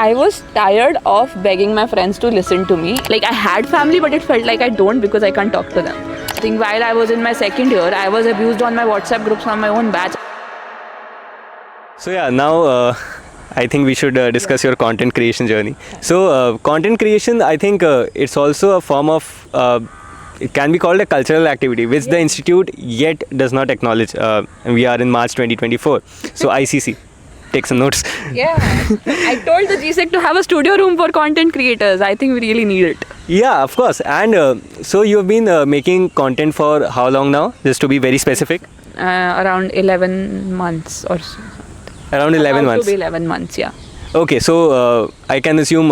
I was tired of begging my friends to listen to me. Like I had family, but it felt like I don't because I can't talk to them. I think while I was in my second year, I was abused on my WhatsApp groups from my own batch. So yeah, now I think we should discuss your content creation journey. So content creation, I think it's also a form of, it can be called a cultural activity, which the institute yet does not acknowledge. We are in March 2024. So ICC, take some notes. Yeah, I told the GSEC to have a studio room for content creators. I think we really need it. Yeah, of course. And so you've been making content for how long now? Just to be very specific. Around 11 months or so. Around 11 months. To be 11 months, yeah. Okay, so I can assume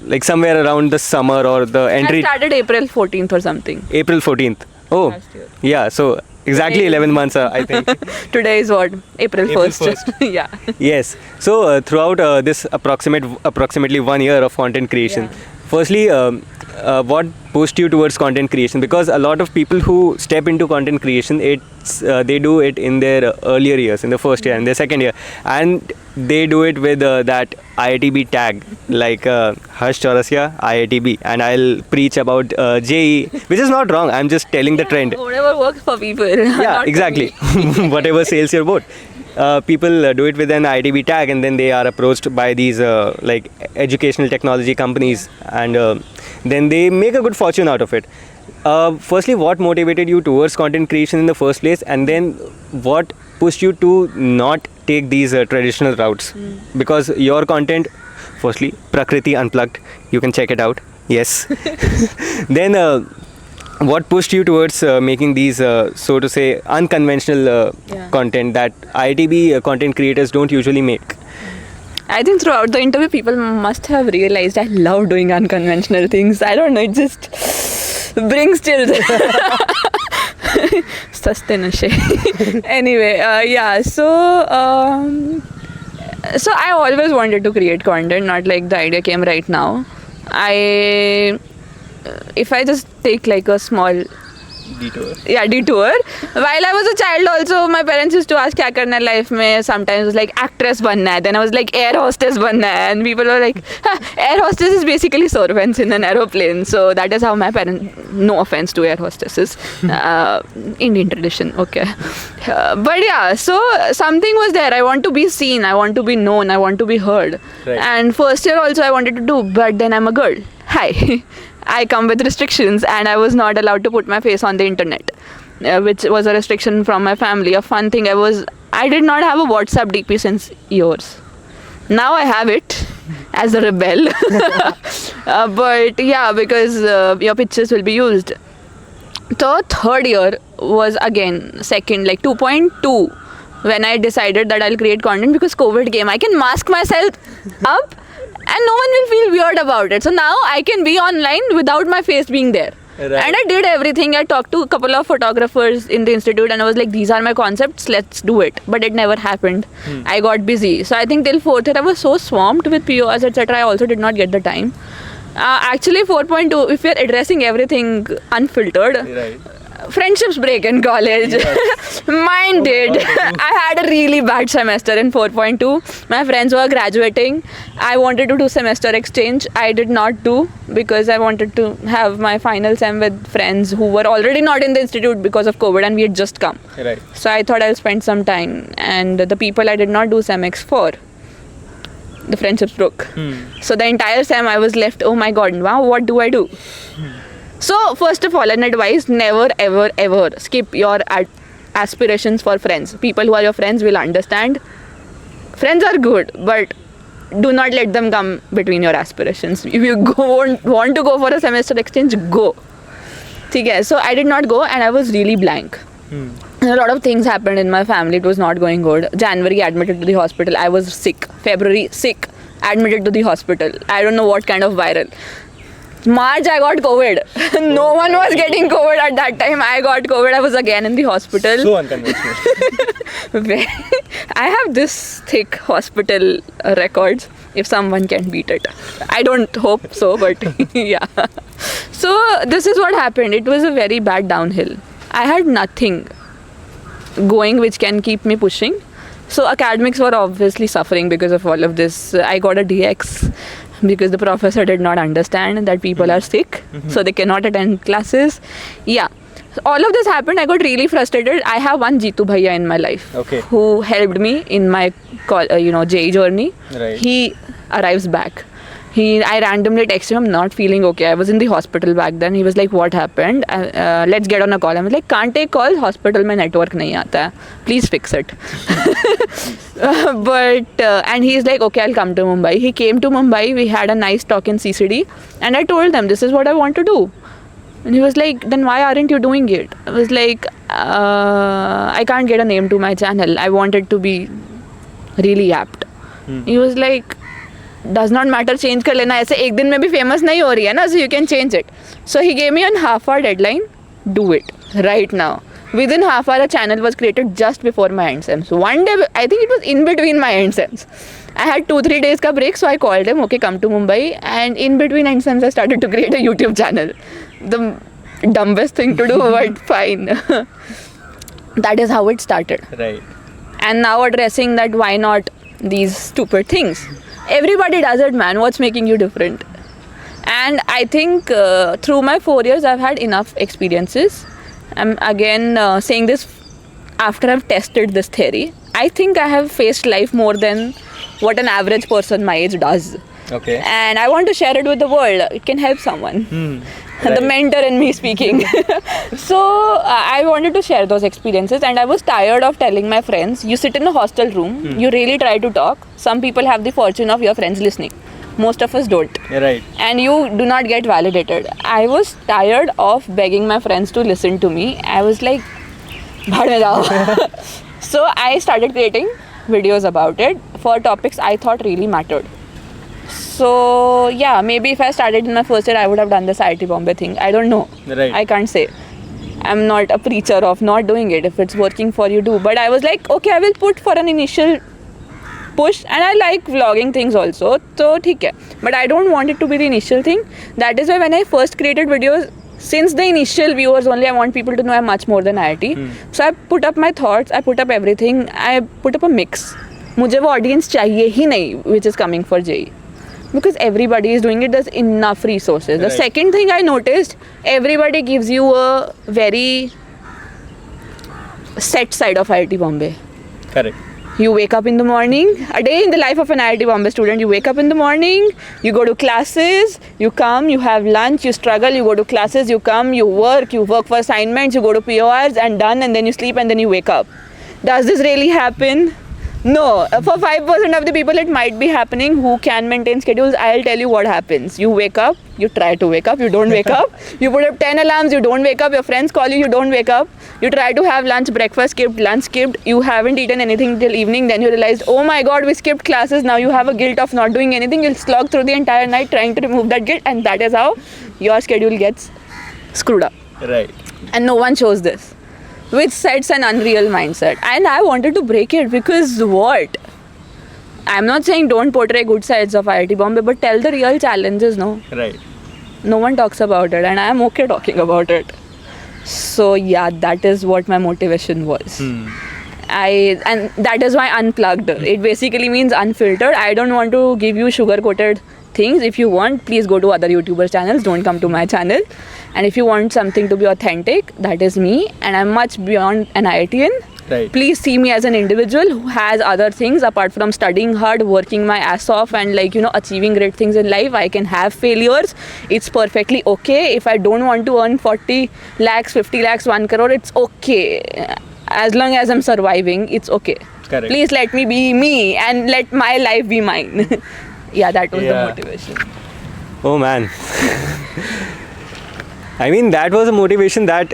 like somewhere around the summer or the entry. I started April 14th or something. April 14th. Oh, Last year. yeah. So exactly Today. 11 months, I think. Today is what? April April 1st. Yeah. Yes. So throughout this approximately 1 year of content creation, firstly, what pushed you towards content creation? Because a lot of people who step into content creation, they do it in their earlier years, in the first year and their second year, and they do it with that IITB tag, like Harsh Chaurasia, IITB, and I'll preach about JEE, which is not wrong. I'm just telling the trend. Whatever works for people. Yeah, Not for exactly. me. Whatever sails your boat. People do it with an IITB tag, and then they are approached by these like educational technology companies, and then they make a good fortune out of it. Firstly, what motivated you towards content creation in the first place, and then what pushed you to not take these traditional routes? Because your content, firstly, Prakriti Unplugged, you can check it out. Yes. Then what pushed you towards making these, so to say, unconventional content that IITB content creators don't usually make? I think throughout the interview, people must have realized I love doing unconventional things. I don't know, it just brings children. Saste nashe. Anyway, yeah, so I always wanted to create content, not like the idea came right now. If I just take like a small detour. While I was a child also, my parents used to ask kya karna hai life mein. Sometimes it was like actress banna hai. Then I was like air hostess banna hai. And people were like, air hostess is basically servants in an aeroplane. So that is how my parents, no offense to air hostesses, Indian tradition, okay. But yeah, so something was there. I want to be seen, I want to be known, I want to be heard. Right. And first year also I wanted to do, but then I'm a girl. Hi. I come with restrictions and I was not allowed to put my face on the internet, which was a restriction from my family. A fun thing, I did not have a WhatsApp DP since years. Now I have it as a rebel. But yeah, because your pictures will be used. So third year was again second, like 2.2, when I decided that I'll create content because COVID came. I can mask myself up and no one will feel weird about it. So now I can be online without my face being there. Right. And I did everything. I talked to a couple of photographers in the institute and I was like, these are my concepts, let's do it. But it never happened. I got busy. So I think till 4th year I was so swamped with POs, etc. I also did not get the time. Actually 4.2, if we're addressing everything unfiltered, Right. friendships break in college. Mine did. I had a really bad semester in 4.2. My friends were graduating. I wanted to do semester exchange. I did not do because I wanted to have my final sem with friends who were already not in the institute because of COVID and we had just come. Right. So I thought I'll spend some time, and the people I did not do sem ex for, the friendships broke. So the entire sem I was left, oh my god, wow, what do I do? So first of all, an advice, never ever ever skip your aspirations for friends. People who are your friends will understand. Friends are good, but do not let them come between your aspirations. If you want to go for a semester exchange, go. Okay, so I did not go and I was really blank. A lot of things happened in my family. It was not going good. January, admitted to the hospital. I was sick. February, sick. Admitted to the hospital. I don't know what kind of viral. March, I got COVID. No one was getting COVID at that time. I got COVID. I was again in the hospital. So unconventional. I have this thick hospital records. If someone can beat it. I don't hope so, but yeah. So this is what happened. It was a very bad downhill. I had nothing going which can keep me pushing. So academics were obviously suffering because of all of this. I got a DX because the professor did not understand that people are sick, so they cannot attend classes. Yeah. So all of this happened. I got really frustrated. I have one Jeetu Bhaiya in my life Okay. who helped me in my JEE journey. Right. He arrives back. I randomly texted him, I'm not feeling okay. I was in the hospital back then. He was like, what happened? Let's get on a call. I was like, can't take calls. Hospital mein network nahi aata hai. Please fix it. And he's like, okay, I'll come to Mumbai. He came to Mumbai. We had a nice talk in CCD. And I told them, this is what I want to do. And he was like, then why aren't you doing it? I was like, I can't get a name to my channel. I want it to be really apt. He was like, does not matter, change कर लेना, ऐसे एक दिन में भी famous नहीं हो रही है ना, so you can change it. So he gave me a half-hour deadline, do it right now. Within half hour, a channel was created just before my end sems. So one day, I think it was in between my end sems. I had 2-3 days ka break, so I called him, okay, come to Mumbai. And in between end sems, I started to create a YouTube channel. The dumbest thing to do, but fine. That is how it started. Right. And now addressing that, why not these stupid things? Everybody does it, man. What's making you different? And I think through my 4 years, I've had enough experiences. I'm again saying this after I've tested this theory. I think I have faced life more than what an average person my age does. Okay. And I want to share it with the world. It can help someone. Right. The mentor in me speaking. So I wanted to share those experiences, and I was tired of telling my friends, you sit in a hostel room, you really try to talk. Some people have the fortune of your friends listening. Most of us don't. Right. And you do not get validated. I was tired of begging my friends to listen to me. I was like, bhad mein jao. So I started creating videos about it for topics I thought really mattered. So yeah, maybe if I started in my first year, I would have done this IIT Bombay thing. I don't know. Right. I can't say. I'm not a preacher of not doing it. If it's working for you, do. But I was like, okay, I will put for an initial push, and I like vlogging things also. So, theek hai. But I don't want it to be the initial thing. That is why when I first created videos, since the initial viewers only, I want people to know I'm much more than IIT. So I put up my thoughts, I put up everything, I put up a mix. मुझे वो audience चाहिए ही नहीं, which is coming for JEE. Because everybody is doing it, there's enough resources. The Right. second thing I noticed, everybody gives you a very set side of IIT Bombay. Correct. You wake up in the morning, a day in the life of an IIT Bombay student, you wake up in the morning, you go to classes, you come, you have lunch, you struggle, you go to classes, you come, you work for assignments, you go to PORs and done, and then you sleep and then you wake up. Does this really happen? No. For 5% of the people it might be happening who can maintain schedules. I'll tell you what happens. You wake up, you try to wake up, you don't wake up. You put up 10 alarms, you don't wake up. Your friends call you, you don't wake up. You try to have lunch, breakfast skipped, lunch skipped. You haven't eaten anything till evening. Then you realized, oh my god, we skipped classes. Now you have a guilt of not doing anything. You'll slog through the entire night trying to remove that guilt. And that is how your schedule gets screwed up. Right. And no one shows this, which sets an unreal mindset. And I wanted to break it because what? I'm not saying don't portray good sides of IIT Bombay, but tell the real challenges, no? Right. No one talks about it, and I'm okay talking about it. So yeah, that is what my motivation was. And that is why unplugged. It basically means unfiltered. I don't want to give you sugar-coated things. If you want, please go to other YouTubers' channels. Don't come to my channel. And if you want something to be authentic, that is me. And I'm much beyond an IITian. Right. Please see me as an individual who has other things apart from studying hard, working my ass off, and achieving great things in life. I can have failures. It's perfectly okay. If I don't want to earn 40 lakhs, 50 lakhs, 1 crore, it's okay. As long as I'm surviving, it's okay. Correct. Please let me be me and let my life be mine. Yeah, that was Yeah. the motivation. Oh man. I mean, that was a motivation that,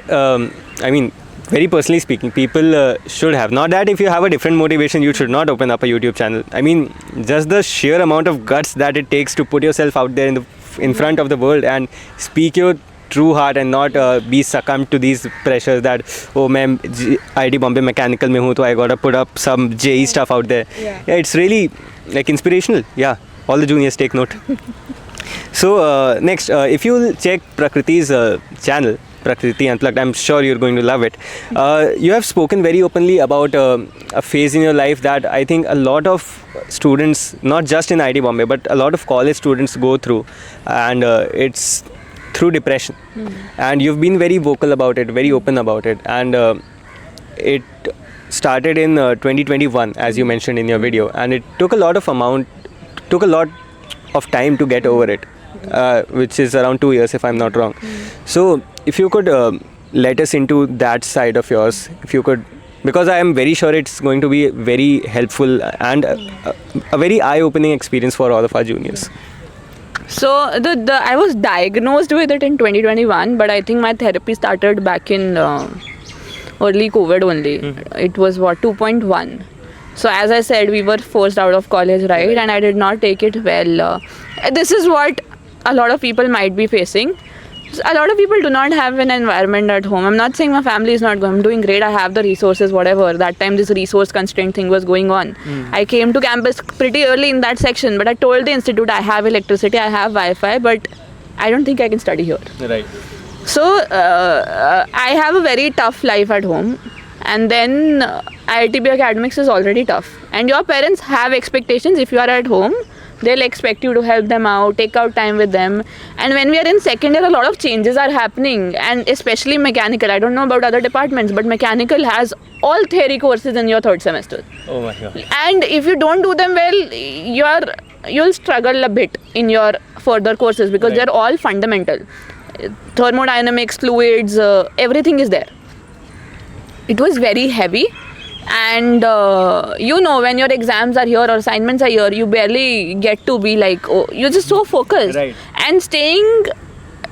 very personally speaking, people should have. Not that if you have a different motivation, you should not open up a YouTube channel. I mean, just the sheer amount of guts that it takes to put yourself out there in front of the world and speak your true heart and not be succumbed to these pressures that, oh, मैं IIT Bombay mechanical में हूँ, so I gotta put up some JEE stuff out there. Yeah. It's really like inspirational. Yeah, all the juniors take note. So next, if you check Prakriti's channel, Prakriti Unplugged. I'm sure you're going to love it. You have spoken very openly about a phase in your life that I think a lot of students, not just in IIT Bombay, but a lot of college students go through, and it's through depression. And you've been very vocal about it, very open about it, and it started in 2021, as you mentioned in your video, and it took a lot of time to get over it, which is around 2 years if I'm not wrong. So if you could let us into that side of yours, if you could, because I am very sure it's going to be very helpful and a very eye-opening experience for all of our juniors. So I was diagnosed with it in 2021, but I think my therapy started back in early COVID only. It was 2.1. So as I said, we were forced out of college, right? And I did not take it well. This is what a lot of people might be facing. A lot of people do not have an environment at home. I'm not saying my family is not good. I'm doing great. I have the resources, whatever. That time this resource constraint thing was going on. I came to campus pretty early in that section, but I told the institute I have electricity, I have Wi-Fi, but I don't think I can study here. Right. So I have a very tough life at home, and then IITB academics is already tough, and your parents have expectations. If you are at home, they'll expect you to help them out, take out time with them. And when we are in second year, a lot of changes are happening, and especially mechanical. I don't know about other departments, but mechanical has all theory courses in your third semester. Oh my God. And if you don't do them well, you'll struggle a bit in your further courses, because they're all fundamental. Thermodynamics, fluids, everything is there. It was very heavy, and when your exams are here or assignments are here, you barely get to be like, you're just so focused. Right. And staying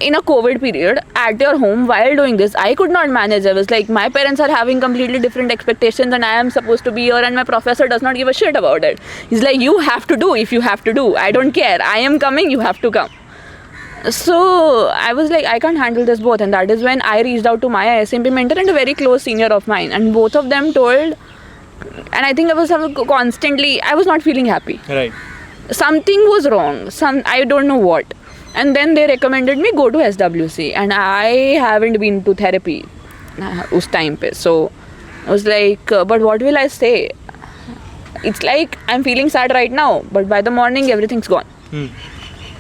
in a COVID period at your home while doing this, I could not manage. I was like, my parents are having completely different expectations, and I am supposed to be here, and my professor does not give a shit about it. He's like, you have to do if you have to do. I don't care. I am coming, you have to come. So I was like, I can't handle this both, and that is when I reached out to my ISMP mentor and a very close senior of mine, and both of them told, and I think I was not feeling happy. Right. Something was wrong. I don't know what. And then they recommended me go to SWC, and I haven't been to therapy us time pe. So I was like, but what will I say? It's like I'm feeling sad right now, but by the morning everything's gone.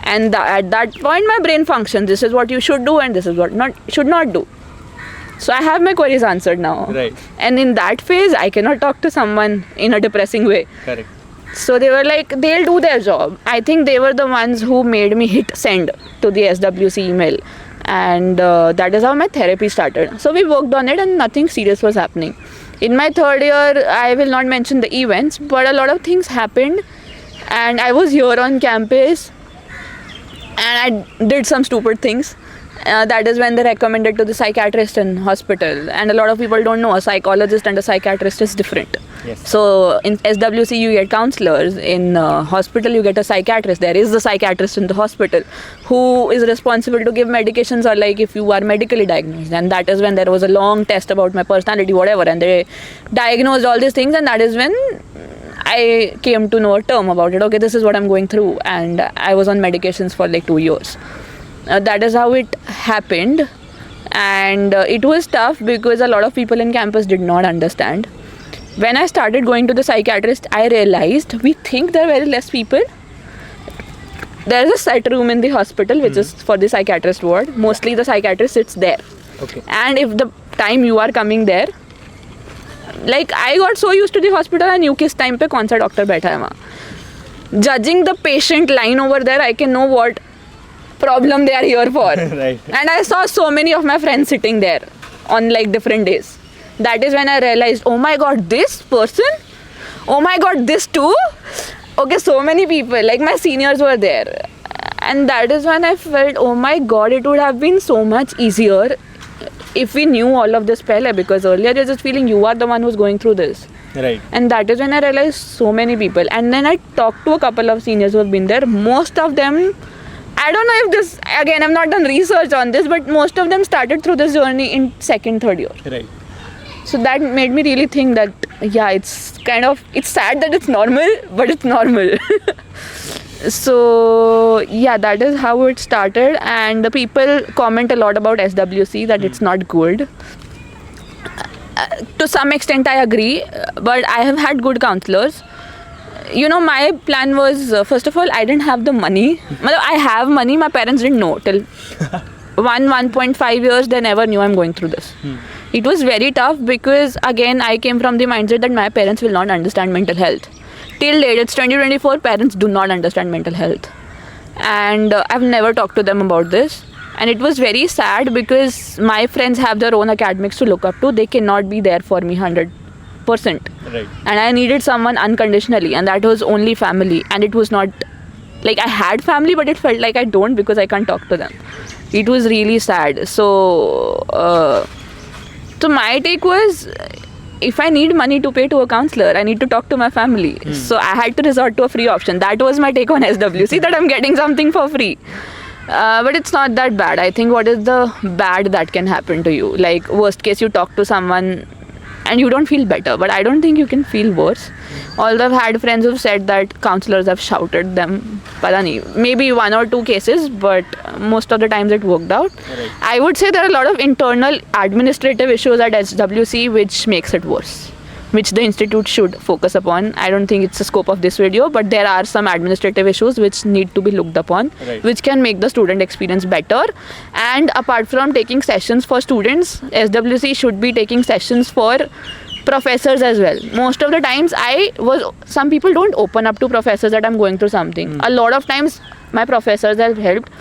And at that point my brain functions. This is what you should do, and this is what should not do. So I have my queries answered now. Right. And in that phase, I cannot talk to someone in a depressing way. Correct. So they were like, they'll do their job. I think they were the ones who made me hit send to the SWC email. And that is how my therapy started. So we worked on it, and nothing serious was happening. In my third year, I will not mention the events, but a lot of things happened. And I was here on campus, and I did some stupid things. That is when they recommended to the psychiatrist in hospital. And a lot of people don't know, a psychologist and a psychiatrist is different. Yes. So in SWC you get counselors, in hospital you get a psychiatrist. There is a psychiatrist in the hospital who is responsible to give medications, or like if you are medically diagnosed. And that is when there was a long test about my personality, whatever, and they diagnosed all these things, and that is when I came to know a term about it. Okay, this is what I'm going through, and I was on medications for like 2 years. That is how it happened, and it was tough because a lot of people in campus did not understand. When I started going to the psychiatrist, I realized we think there are very less people. There is a set room in the hospital which is for the psychiatrist ward. Mostly the psychiatrist sits there. Okay. And if the time you are coming there, like I got so used to the hospital, I knew किस time पे कौन सा doctor बैठा है वहाँ. Judging the patient line over there, I can know what problem they are here for. Right. And I saw so many of my friends sitting there on like different days. That is when I realized, oh my god, this person, oh my god, this too. Okay, so many people, like my seniors were there. And that is when I felt, oh my god, it would have been so much easier if we knew all of this pehle, because earlier you're just feeling you are the one who's going through this. Right. And that is when I realized so many people. And then I talked to a couple of seniors who have been there. Most of them, I don't know if this, again, I've not done research on this, but most of them started through this journey in second, third year. Right. So that made me really think that, yeah, it's sad that it's normal, but it's normal. So yeah, that is how it started, and the people comment a lot about SWC that it's not good. To some extent I agree, but I have had good counselors. You know, my plan was, first of all, I didn't have the money. I have money, my parents didn't know till 1.5 years. They never knew I'm going through this. It was very tough because again I came from the mindset that my parents will not understand mental health. Till date, it's 2024, parents do not understand mental health, and I've never talked to them about this. And it was very sad because my friends have their own academics to look up to. They cannot be there for me 100%. Right. And I needed someone unconditionally, and that was only family. And it was not like I had family, but it felt like I don't because I can't talk to them. It was really sad. So my take was, if I need money to pay to a counselor, I need to talk to my family. So I had to resort to a free option. That was my take on SWC, that I'm getting something for free. But it's not that bad. I think what is the bad that can happen to you? Like, worst case, you talk to someone and you don't feel better. But I don't think you can feel worse. Although I've had friends who've said that counselors have shouted them. Pata nahi. Maybe 1 or 2 cases, but most of the times it worked out. Right. I would say there are a lot of internal administrative issues at SWC which makes it worse, which the institute should focus upon. I don't think it's the scope of this video, but there are some administrative issues which need to be looked upon, Right. which can make the student experience better. And apart from taking sessions for students, SWC should be taking sessions for professors as well. Most of the times some people don't open up to professors that I'm going through something. A lot of times my professors have helped.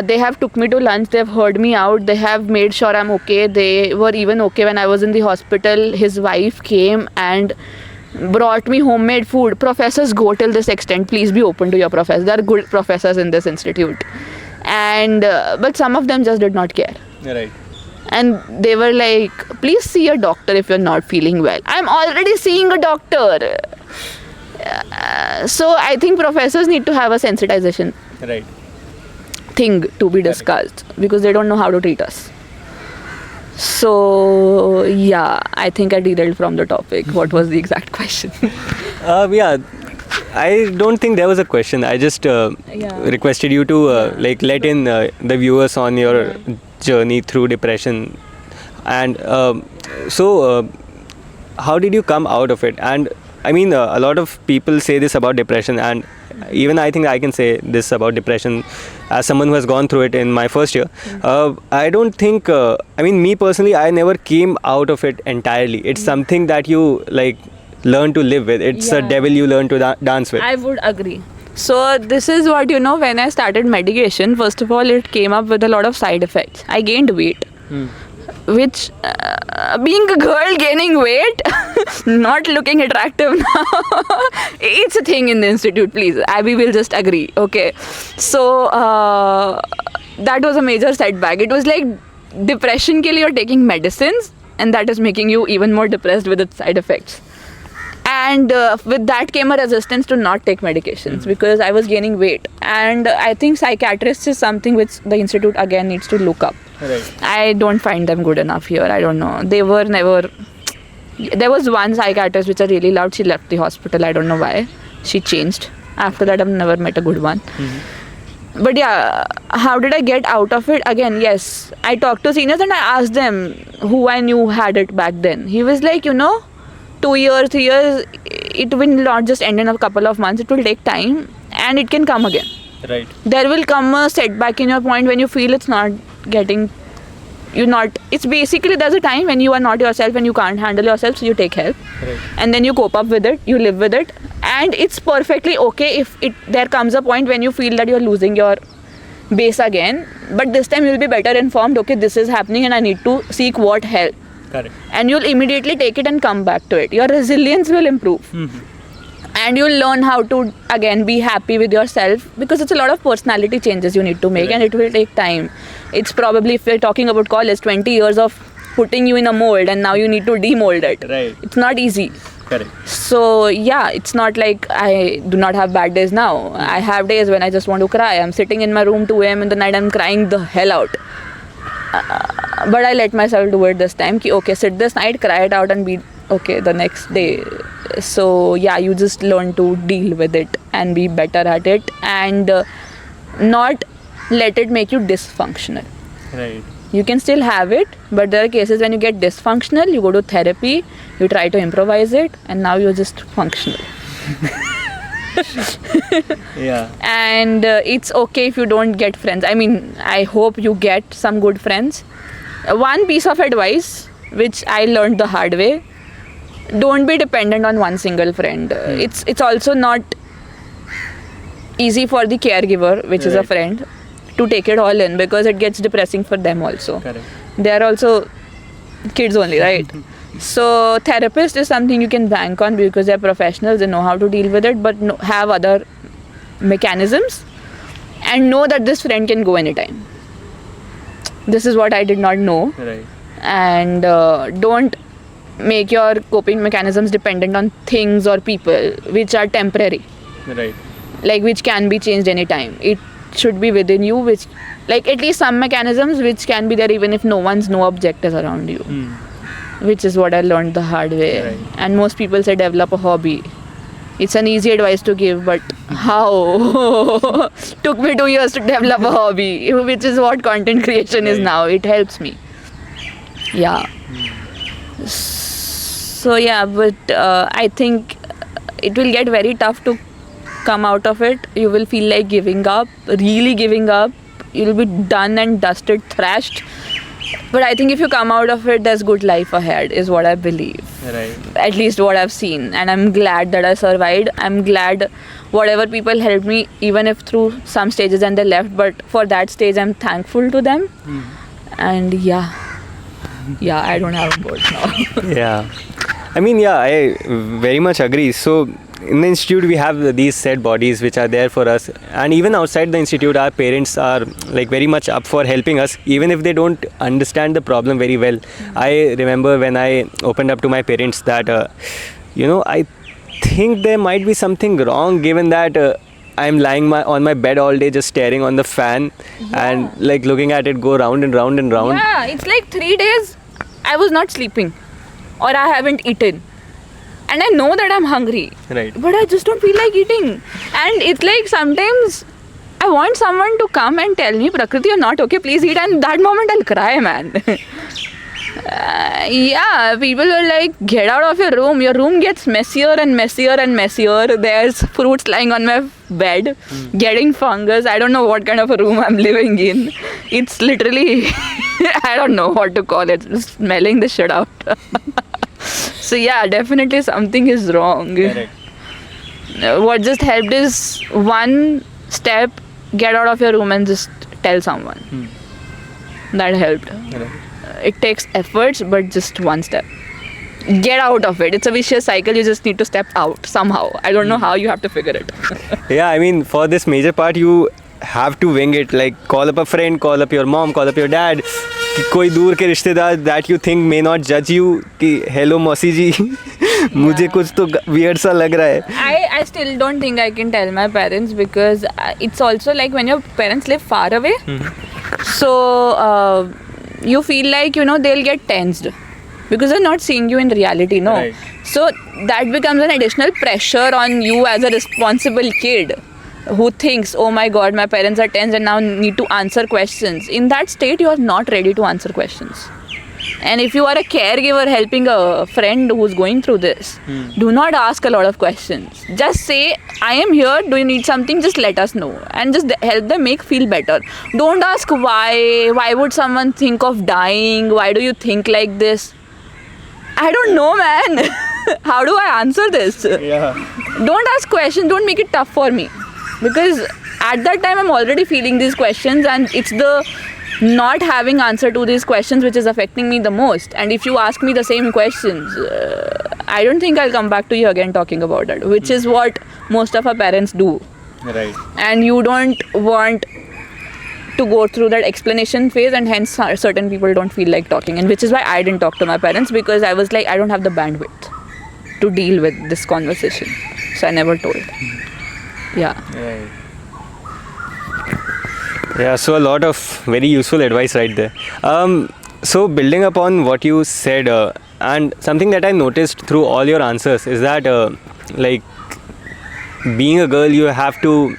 They have took me to lunch, they've heard me out, they have made sure I'm okay. They were even okay when I was in the hospital. His wife came and brought me homemade food. Professors go till this extent. Please be open to your professors. There are good professors in this institute. And but some of them just did not care. Right. And they were like, please see a doctor if you're not feeling well. I'm already seeing a doctor. So I think professors need to have a sensitization Right. thing to be discussed because they don't know how to treat us. So yeah, I think I derailed from the topic. What was the exact question? Yeah, I don't think there was a question. I just requested you to like let in the viewers on your journey through depression, and so how did you come out of it? And I mean, a lot of people say this about depression, and even I think I can say this about depression as someone who has gone through it in my first year. I don't think, I mean, me personally, I never came out of it entirely. It's something that you like learn to live with. It's a Yeah. devil you learn to dance with. I would agree. So this is what, when I started medication, first of all, it came up with a lot of side effects. I gained weight, which being a girl gaining weight, not looking attractive now, it's a thing in the institute, please. Abby will just agree, okay? So that was a major setback. It was like depression ke liye you're taking medicines, and that is making you even more depressed with its side effects. And with that came a resistance to not take medications because I was gaining weight. And I think psychiatrists is something which the institute again needs to look up. Right. I don't find them good enough here. I don't know. They were never... There was one psychiatrist which I really loved. She left the hospital. I don't know why. She changed. After that, I've never met a good one. But yeah, how did I get out of it? Again, yes. I talked to seniors and I asked them who I knew had it back then. He was like, 2 years, 3 years, it will not just end in a couple of months. It will take time and it can come again. Right. There will come a setback in your point when you feel it's not getting... It's basically there's a time when you are not yourself and you can't handle yourself, so you take help. Right. And then you cope up with it, you live with it. And it's perfectly okay if there comes a point when you feel that you're losing your base again. But this time you'll be better informed, okay, this is happening and I need to seek what help. Correct. And you'll immediately take it and come back to it. Your resilience will improve. And you'll learn how to again be happy with yourself, because it's a lot of personality changes you need to make, and it will take time. It's probably, if we're talking about college, 20 years of putting you in a mold and now you need to demold it. Right. It's not easy. Correct. So yeah, it's not like I do not have bad days now. I have days when I just want to cry. I'm sitting in my room 2 a.m. in the night, I'm crying the hell out. But I let myself do it this time. Okay, sit this night, cry it out and be okay, the next day. So yeah, you just learn to deal with it and be better at it, and not let it make you dysfunctional. Right. You can still have it, but there are cases when you get dysfunctional, you go to therapy, you try to improvise it, and now you're just functional. Yeah. And it's okay if you don't get friends. I mean, I hope you get some good friends. One piece of advice which I learned the hard way: don't be dependent on one single friend. It's also not easy for the caregiver, which is a Right. friend, to take it all in, because it gets depressing for them also. Correct. They are also kids only, right? So therapist is something you can bank on because they're professionals, they know how to deal with it, but have other mechanisms, and know that this friend can go anytime. This is what I did not know. Right. And don't make your coping mechanisms dependent on things or people which are temporary, Right. like which can be changed anytime. It should be within you, which, like, at least some mechanisms which can be there even if no object is around you, which is what I learned the hard way. Right. And most people say develop a hobby. It's an easy advice to give, but how? Took me 2 years to develop a hobby, which is what content creation is Right. now. It helps me. Yeah. So yeah, but I think it will get very tough to come out of it. You will feel like giving up, really giving up. You'll be done and dusted, thrashed. But I think if you come out of it, there's good life ahead, is what I believe. Right. At least what I've seen. And I'm glad that I survived. I'm glad whatever people helped me, even if through some stages and they left, but for that stage, I'm thankful to them. And yeah, I don't have words now. Yeah. I mean, yeah, I very much agree. So, in the institute, we have these set bodies which are there for us, and even outside the institute, our parents are like very much up for helping us, even if they don't understand the problem very well. I remember when I opened up to my parents that, I think there might be something wrong, given that I'm lying on my bed all day, just staring on the fan and like looking at it go round and round and round. Yeah, it's like 3 days I was not sleeping or I haven't eaten. And I know that I'm hungry. Right. But I just don't feel like eating. And it's like sometimes I want someone to come and tell me, Prakriti, you're not okay, please eat. And that moment I'll cry, man. Yeah, people are like, get out of your room. Your room gets messier and messier and messier. There's fruits lying on my bed, getting fungus. I don't know what kind of a room I'm living in. It's literally, I don't know what to call it, smelling the shit out. So yeah, definitely something is wrong. Correct. What just helped is one step, get out of your room and just tell someone. That helped. Correct. It takes efforts, but just one step. Get out of it. It's a vicious cycle. You just need to step out somehow. I don't know how, you have to figure it. Yeah, I mean, for this major part, you have to wing it. Like, call up a friend, call up your mom, call up your dad. कोई दूर के रिश्तेदार that you think may not judge you कि hello मौसी जी मुझे कुछ तो weird सा लग रहा है. I still don't think I can tell my parents, because it's also like when your parents live far away. So you feel like, they'll get tensed because they're not seeing you in reality, no? Right. So that becomes an additional pressure on you as a responsible kid who thinks, oh my god, my parents are tense and now need to answer questions. In that state, you are not ready to answer questions. And if you are a caregiver helping a friend who's going through this, do not ask a lot of questions. Just say, I am here, do you need something? Just let us know. And just help them feel better. Don't ask why. Why would someone think of dying? Why do you think like this? I don't know, man. How do I answer this? Yeah. Don't ask questions. Don't make it tough for me. Because at that time, I'm already feeling these questions, and it's the not having answer to these questions which is affecting me the most. And if you ask me the same questions, I don't think I'll come back to you again talking about it, which is what most of our parents do. Right. And you don't want to go through that explanation phase, and hence certain people don't feel like talking, and which is why I didn't talk to my parents, because I was like, I don't have the bandwidth to deal with this conversation. So I never told. Yeah. Right. Yeah, so a lot of very useful advice right there. So building upon what you said, And something that I noticed through all your answers is that like being a girl, you have to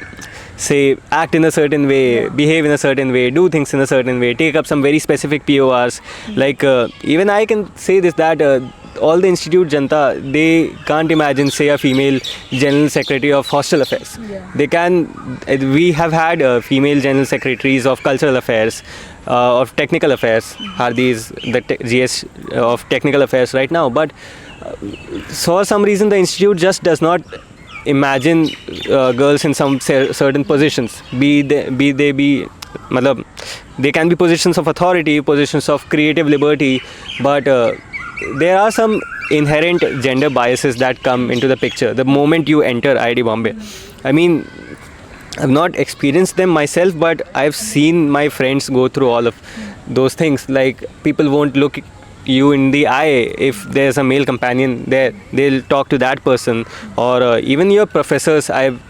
say act in a certain way, behave in a certain way, do things in a certain way, take up some very specific PORs. Like even I can say this, that all the institute janta, they can't imagine say a female general secretary of hostel affairs. They can, we have had female general secretaries of cultural affairs, of technical affairs. Hardi is the GS of technical affairs right now, but for some reason the institute just does not imagine girls in some certain positions, matlab, they can be positions of authority, positions of creative liberty, but there are some inherent gender biases that come into the picture the moment you enter IIT Bombay. I mean, I've not experienced them myself, but I've seen my friends go through all of those things. Like, people won't look you in the eye if there's a male companion there. They'll talk to that person. Or even your professors, I've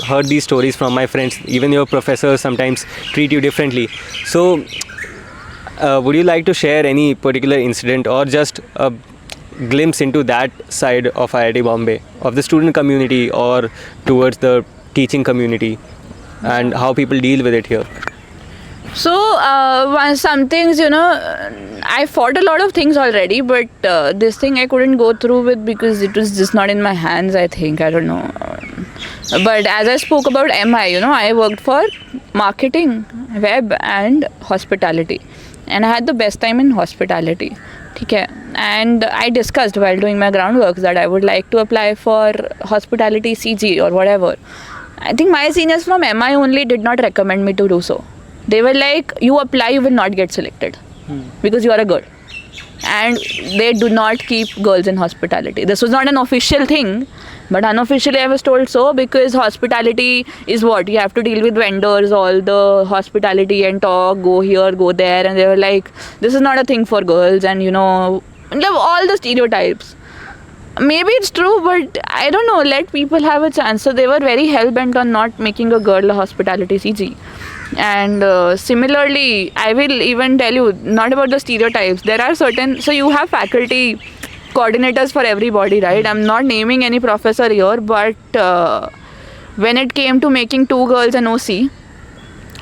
heard these stories from my friends. Even your professors sometimes treat you differently. So would you like to share any particular incident or just a glimpse into that side of IIT Bombay, of the student community or towards the teaching community, and how people deal with it here? So, some things, I fought a lot of things already, but this thing I couldn't go through with because it was just not in my hands, I think. I don't know. But as I spoke about MI, I worked for marketing, web, and hospitality. And I had the best time in hospitality. Okay. And I discussed while doing my groundwork that I would like to apply for hospitality CG or whatever. I think my seniors from MI only did not recommend me to do so. They were like, you apply, you will not get selected because you are a girl. And they do not keep girls in hospitality. This was not an official thing, but unofficially I was told so, because hospitality is what? You have to deal with vendors, all the hospitality and talk, go here, go there. And they were like, this is not a thing for girls, and all the stereotypes. Maybe it's true, but I don't know, let people have a chance. So they were very hell-bent on not making a girl a hospitality CG. And similarly, I will even tell you, not about the stereotypes. There are certain, so you have faculty coordinators for everybody, right? I'm not naming any professor here, but when it came to making 2 girls an OC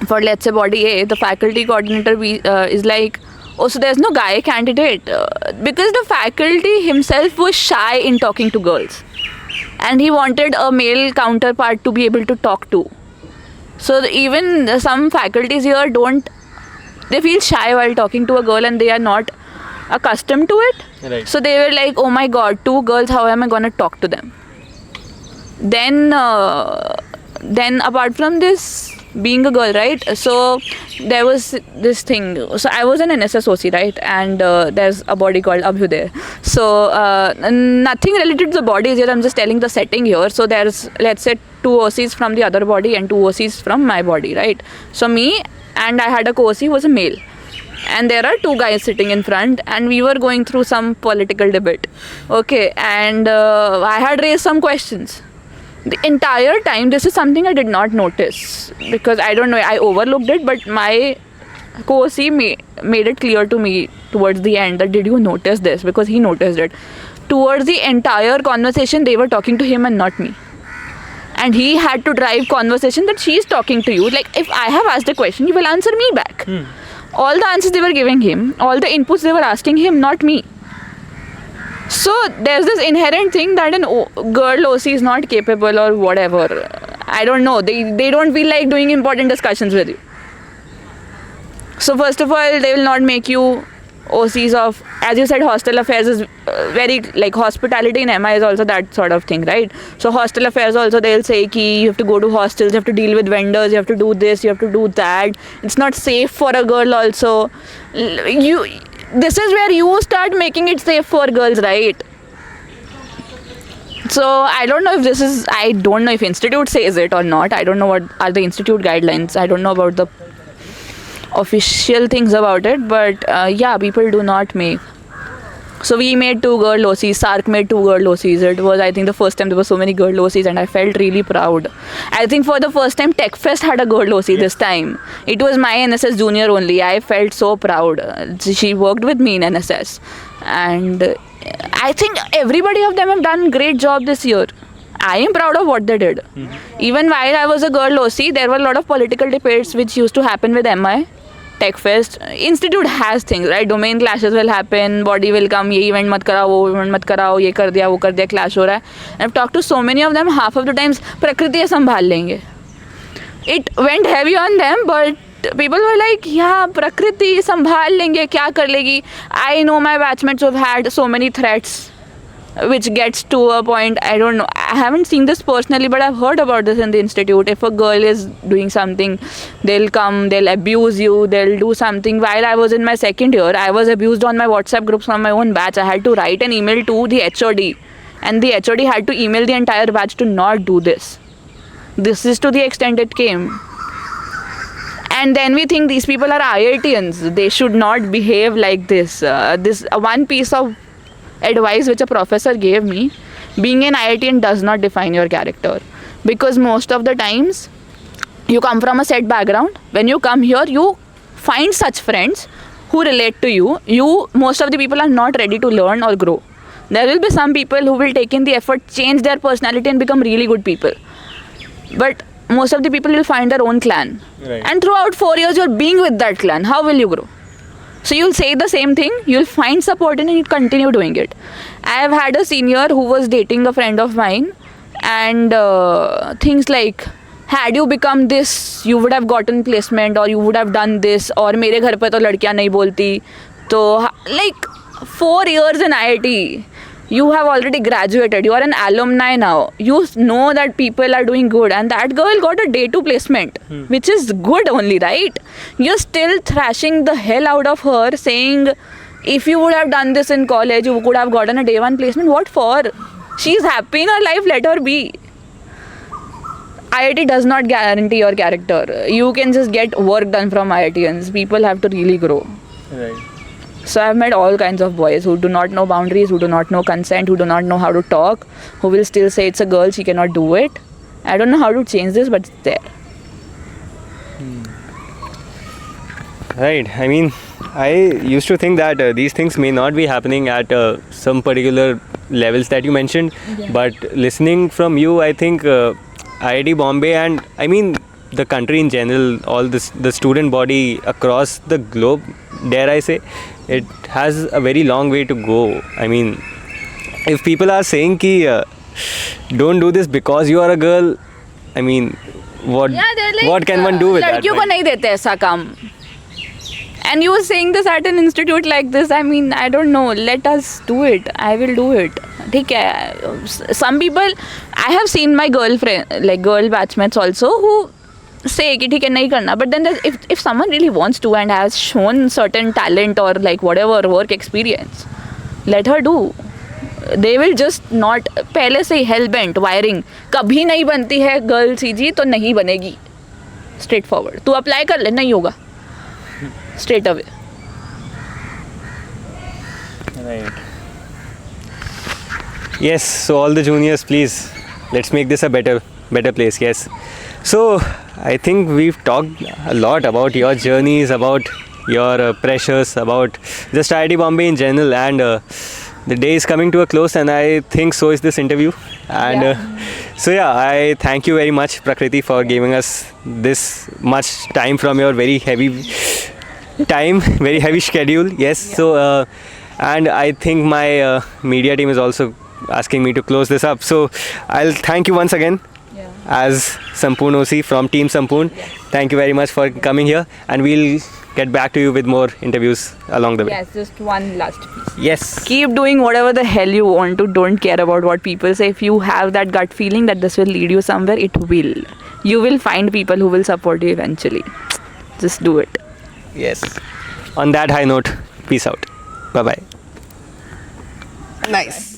for, let's say, body A, the faculty coordinator is like, oh, so there's no guy candidate, because the faculty himself was shy in talking to girls, and he wanted a male counterpart to be able to talk to. So even some faculties here they feel shy while talking to a girl, and they are not accustomed to it. Right. So they were like, oh my god, 2 girls, how am I gonna talk to them? Then apart from this, being a girl, right? So there was this thing. So I was an NSSOC, right? And there's a body called Abhyuday. So nothing related to the bodies here. I'm just telling the setting here. So there's, let's say, 2 OCs from the other body and 2 OCs from my body, right? So me and I had a co-OC who was a male. And there are 2 guys sitting in front, and we were going through some political debate. Okay, and I had raised some questions. The entire time, this is something I did not notice, because I don't know, I overlooked it, but my co-OC made it clear to me towards the end that, did you notice this? Because he noticed it. Towards the entire conversation, they were talking to him and not me. And he had to drive conversation that she's talking to you. Like, if I have asked a question, you will answer me back. All the answers they were giving him, all the inputs they were asking him, not me. So there's this inherent thing that a girl OC is not capable or whatever. I don't know. They don't feel like doing important discussions with you. So first of all, they will not make you OCs of, as you said, hostel affairs is very, like, hospitality in MI is also that sort of thing, right? So hostel affairs also, they'll say ki you have to go to hostels, you have to deal with vendors, you have to do this, you have to do that. It's not safe for a girl also. This is where you start making it safe for girls, right? So I don't know if institute says it or not. I don't know what are the institute guidelines. I don't know about the official things about it, but yeah, people do not make So we made 2 girl OCs. Sark made 2 girl OCs. It was, I think, the first time there were so many girl OCs, and I felt really proud. I think for the first time, TechFest had a girl OC this time. It was my NSS junior only. I felt so proud. She worked with me in NSS, and I think everybody of them have done great job this year. I am proud of what they did. Even while I was a girl OC, there were a lot of political debates which used to happen with MI. TechFest institute has things, right? Domain clashes will happen, body will come, ये event मत कराओ, वो event मत कराओ, ये कर दिया, वो कर दिया, clash हो रहा है. I've talked to so many of them, half of the times प्रकृति ये संभाल लेंगे. It went heavy on them, but people were like, yeah, प्रकृति संभाल लेंगे, क्या कर लेगी. I know my batchmates have had so many threats, which gets to a point, I don't know, I haven't seen this personally, but I've heard about this in the institute. If a girl is doing something, they'll come, they'll abuse you, they'll do something. While I was in my second year, I was abused on my WhatsApp groups from my own batch. I had to write an email to the HOD, and the HOD had to email the entire batch to not do this. This is to the extent it came. And then we think these people are IITians, they should not behave like this. This one piece of advice which a professor gave me: being an IITian does not define your character, because most of the times you come from a set background. When you come here, you find such friends who relate to you. Most of the people are not ready to learn or grow. There will be some people who will take in the effort, change their personality and become really good people, but most of the people will find their own clan, right. And throughout 4 years you're being with that clan. How will you grow? So you'll say the same thing, you'll find support in it, and you continue doing it. I have had a senior who was dating a friend of mine, and things like, had you become this, you would have gotten placement, or you would have done this, or मेरे घर पे तो लड़कियां नहीं बोलती. तो like 4 years in IIT, you have already graduated, you are an alumni now, you know that people are doing good, and that girl got a day 2 placement, which is good only, right? You're still thrashing the hell out of her, saying if you would have done this in college, you could have gotten a day 1 placement. What for? She's happy in her life, let her be. IIT does not guarantee your character. You can just get work done from IITians. People have to really grow. Right. So I've met all kinds of boys who do not know boundaries, who do not know consent, who do not know how to talk, who will still say it's a girl, she cannot do it. I don't know how to change this, but it's there. Right. I mean, I used to think that these things may not be happening at some particular levels that you mentioned, but listening from you, I think IIT Bombay, and I mean the country in general, all this, the student body across the globe, dare I say, it has a very long way to go. I mean, if people are saying ki don't do this because you are a girl, I mean, what can one do with that? लड़कियों को नहीं देते ऐसा काम. And you were saying this at an institute like this. I mean, I don't know. Let us do it. I will do it. ठीक है. Some people, I have seen my girlfriend, like girl batchmates also, who say कि ठीक है नहीं करना. But then if someone really wants to and has shown certain talent or like whatever work experience, let her do. They will just not, पहले से ही hell bent wiring, कभी नहीं बनती है गर्ल सीजी तो नहीं बनेगी. Straight forward. तू अप्लाई कर ले, नहीं होगा. Straight away. Right. Yes, so all the juniors, please, let's make this a better place. Yes. So I think we've talked a lot about your journeys, about your pressures, about just IIT Bombay in general, and the day is coming to a close, and I think so is this interview. And so yeah, I thank you very much, Prakriti, for giving us this much time from your very heavy schedule. Yes. So and I think my media team is also asking me to close this up, so I'll thank you once again as Sampoon OC from Team Sampoon. Thank you very much for coming here, and we'll get back to you with more interviews along the way. Yes, just one last piece. Yes. Keep doing whatever the hell you want to. Don't care about what people say. If you have that gut feeling that this will lead you somewhere, it will. You will find people who will support you eventually. Just do it. Yes. On that high note, peace out. Bye-bye. Nice.